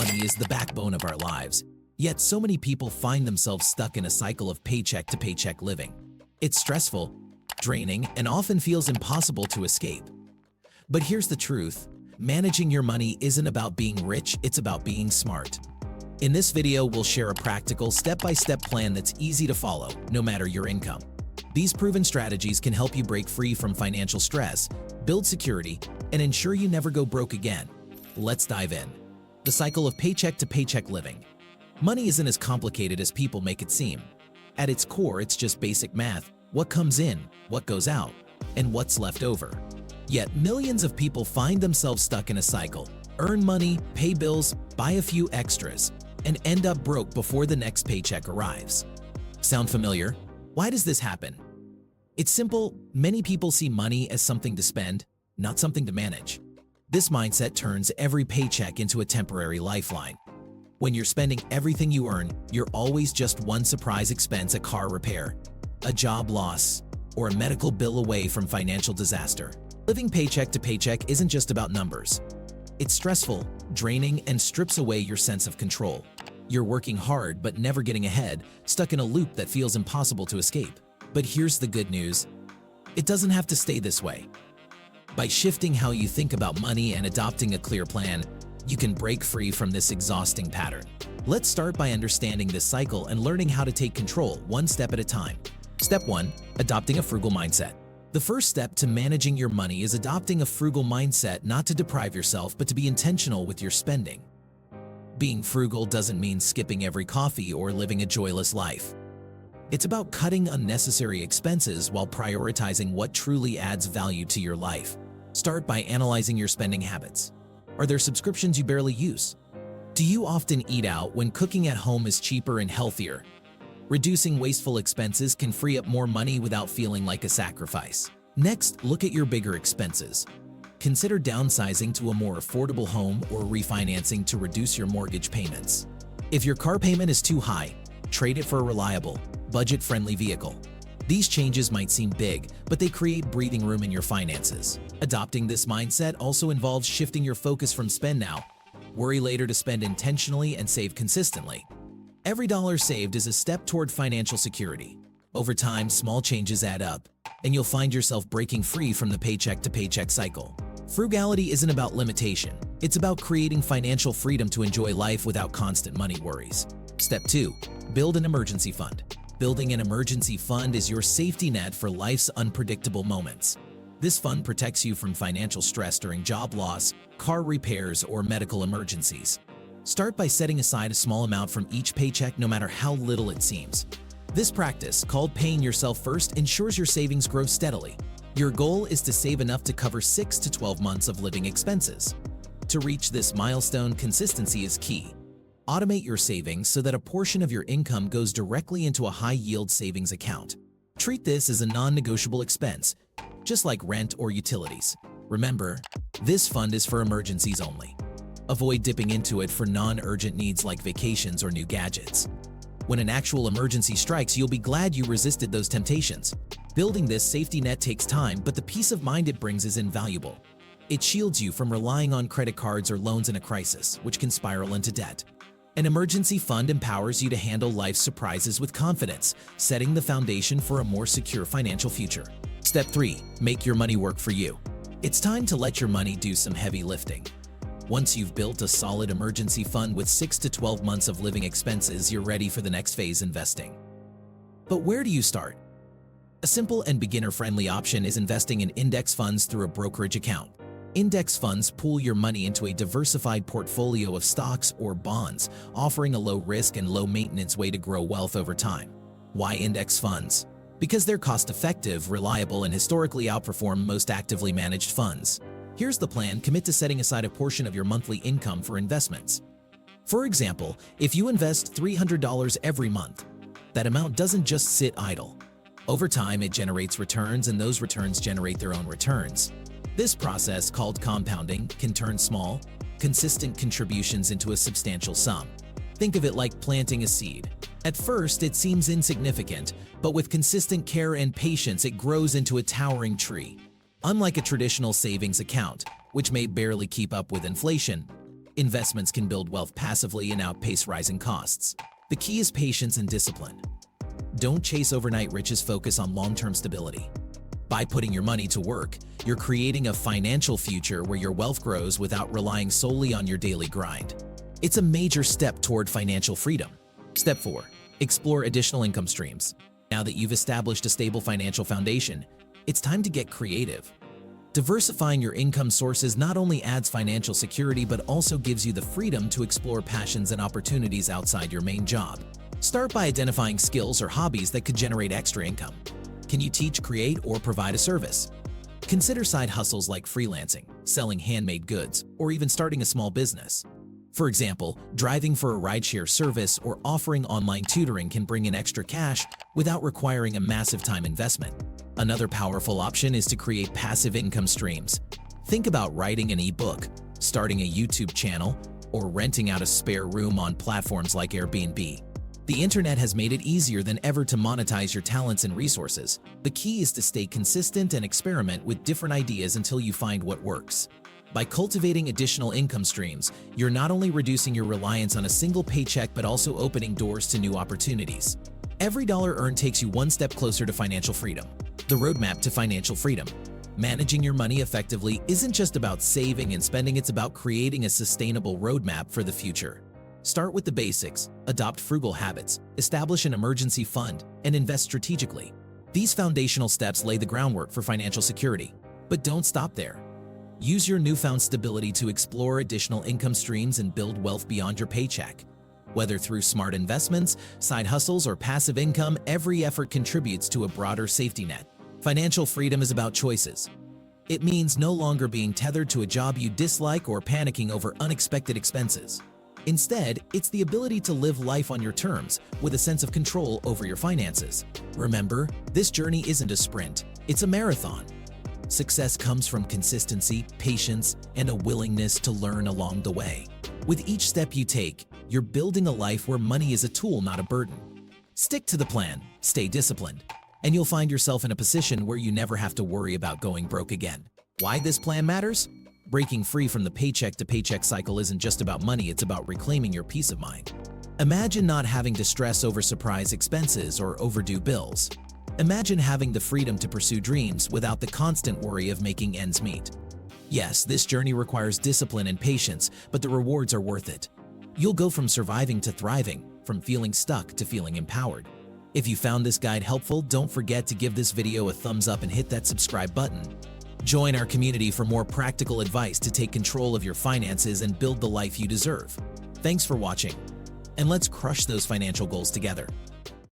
money is the backbone of our lives, yet so many people find themselves stuck in a cycle of paycheck-to-paycheck living. It's stressful, draining, and often feels impossible to escape. But here's the truth. Managing your money isn't about being rich, it's about being smart. In this video, we'll share a practical, step-by-step plan that's easy to follow, no matter your income. These proven strategies can help you break free from financial stress, build security, and ensure you never go broke again. Let's dive in. The cycle of paycheck-to-paycheck living. Money isn't as complicated as people make it seem. At its core, it's just basic math: what comes in, what goes out, and what's left over. Yet millions of people find themselves stuck in a cycle, earn money, pay bills, buy a few extras, and end up broke before the next paycheck arrives. Sound familiar? Why does this happen? It's simple. Many people see money as something to spend, not something to manage. This mindset turns every paycheck into a temporary lifeline. When you're spending everything you earn, you're always just one surprise expense: a car repair, a job loss, or a medical bill away from financial disaster. Living paycheck to paycheck isn't just about numbers. It's stressful, draining, and strips away your sense of control. You're working hard but never getting ahead, stuck in a loop that feels impossible to escape. But here's the good news. It doesn't have to stay this way. By shifting how you think about money and adopting a clear plan, you can break free from this exhausting pattern. Let's start by understanding this cycle and learning how to take control one step at a time. Step 1. Adopting a frugal mindset. The first step to managing your money is adopting a frugal mindset, not to deprive yourself, but to be intentional with your spending. Being frugal doesn't mean skipping every coffee or living a joyless life. It's about cutting unnecessary expenses while prioritizing what truly adds value to your life. Start by analyzing your spending habits. Are there subscriptions you barely use? Do you often eat out when cooking at home is cheaper and healthier? Reducing wasteful expenses can free up more money without feeling like a sacrifice. Next, look at your bigger expenses. Consider downsizing to a more affordable home or refinancing to reduce your mortgage payments. If your car payment is too high, trade it for a reliable, budget-friendly vehicle. These changes might seem big, but they create breathing room in your finances. Adopting this mindset also involves shifting your focus from spend now, worry later, to spend intentionally and save consistently. Every dollar saved is a step toward financial security. Over time, small changes add up, and you'll find yourself breaking free from the paycheck-to-paycheck cycle. Frugality isn't about limitation. It's about creating financial freedom to enjoy life without constant money worries. Step 2. Build an emergency fund. Building an emergency fund is your safety net for life's unpredictable moments. This fund protects you from financial stress during job loss, car repairs, or medical emergencies. Start by setting aside a small amount from each paycheck, no matter how little it seems. This practice, called paying yourself first, ensures your savings grow steadily. Your goal is to save enough to cover 6 to 12 months of living expenses. To reach this milestone, consistency is key. Automate your savings so that a portion of your income goes directly into a high-yield savings account. Treat this as a non-negotiable expense, just like rent or utilities. Remember, this fund is for emergencies only. Avoid dipping into it for non-urgent needs like vacations or new gadgets. When an actual emergency strikes, you'll be glad you resisted those temptations. Building this safety net takes time, but the peace of mind it brings is invaluable. It shields you from relying on credit cards or loans in a crisis, which can spiral into debt. An emergency fund empowers you to handle life's surprises with confidence, setting the foundation for a more secure financial future. Step 3. Make your money work for you. It's time to let your money do some heavy lifting. Once you've built a solid emergency fund with 6 to 12 months of living expenses, you're ready for the next phase: investing. But where do you start? A simple and beginner-friendly option is investing in index funds through a brokerage account. Index funds pool your money into a diversified portfolio of stocks or bonds, offering a low-risk and low-maintenance way to grow wealth over time. Why index funds? Because they're cost-effective, reliable, and historically outperform most actively managed funds. Here's the plan: commit to setting aside a portion of your monthly income for investments. For example, if you invest $300 every month, that amount doesn't just sit idle. Over time, it generates returns, and those returns generate their own returns. This process, called compounding, can turn small, consistent contributions into a substantial sum. Think of it like planting a seed. At first, it seems insignificant, but with consistent care and patience, it grows into a towering tree. Unlike a traditional savings account, which may barely keep up with inflation, Investments can build wealth passively and outpace rising costs. The key is patience and discipline. Don't chase overnight riches, focus on long-term stability. By putting your money to work, you're creating a financial future where your wealth grows without relying solely on your daily grind. It's a major step toward financial freedom. Step 4. Explore additional income streams. Now that you've established a stable financial foundation, it's time to get creative. Diversifying your income sources not only adds financial security but also gives you the freedom to explore passions and opportunities outside your main job. Start by identifying skills or hobbies that could generate extra income. Can you teach, create, or provide a service? Consider side hustles like freelancing, selling handmade goods, or even starting a small business. For example, driving for a rideshare service or offering online tutoring can bring in extra cash without requiring a massive time investment. Another powerful option is to create passive income streams. Think about writing an ebook, starting a YouTube channel, or renting out a spare room on platforms like Airbnb. The internet has made it easier than ever to monetize your talents and resources. The key is to stay consistent and experiment with different ideas until you find what works. By cultivating additional income streams, you're not only reducing your reliance on a single paycheck but also opening doors to new opportunities. Every dollar earned takes you one step closer to financial freedom. The roadmap to financial freedom. Managing your money effectively isn't just about saving and spending, it's about creating a sustainable roadmap for the future. Start with the basics, adopt frugal habits, establish an emergency fund, and invest strategically. These foundational steps lay the groundwork for financial security. But don't stop there. Use your newfound stability to explore additional income streams and build wealth beyond your paycheck. Whether through smart investments, side hustles, or passive income, every effort contributes to a broader safety net. Financial freedom is about choices. It means no longer being tethered to a job you dislike or panicking over unexpected expenses. Instead, it's the ability to live life on your terms with a sense of control over your finances. Remember, this journey isn't a sprint, it's a marathon. Success comes from consistency, patience, and a willingness to learn along the way. With each step you take, you're building a life where money is a tool, not a burden. Stick to the plan, stay disciplined, and you'll find yourself in a position where you never have to worry about going broke again. Why this plan matters? Breaking free from the paycheck-to-paycheck cycle isn't just about money, it's about reclaiming your peace of mind. Imagine not having to stress over surprise expenses or overdue bills. Imagine having the freedom to pursue dreams without the constant worry of making ends meet. Yes, this journey requires discipline and patience, but the rewards are worth it. You'll go from surviving to thriving, from feeling stuck to feeling empowered. If you found this guide helpful, don't forget to give this video a thumbs up and hit that subscribe button. Join our community for more practical advice to take control of your finances and build the life you deserve. Thanks for watching, and let's crush those financial goals together.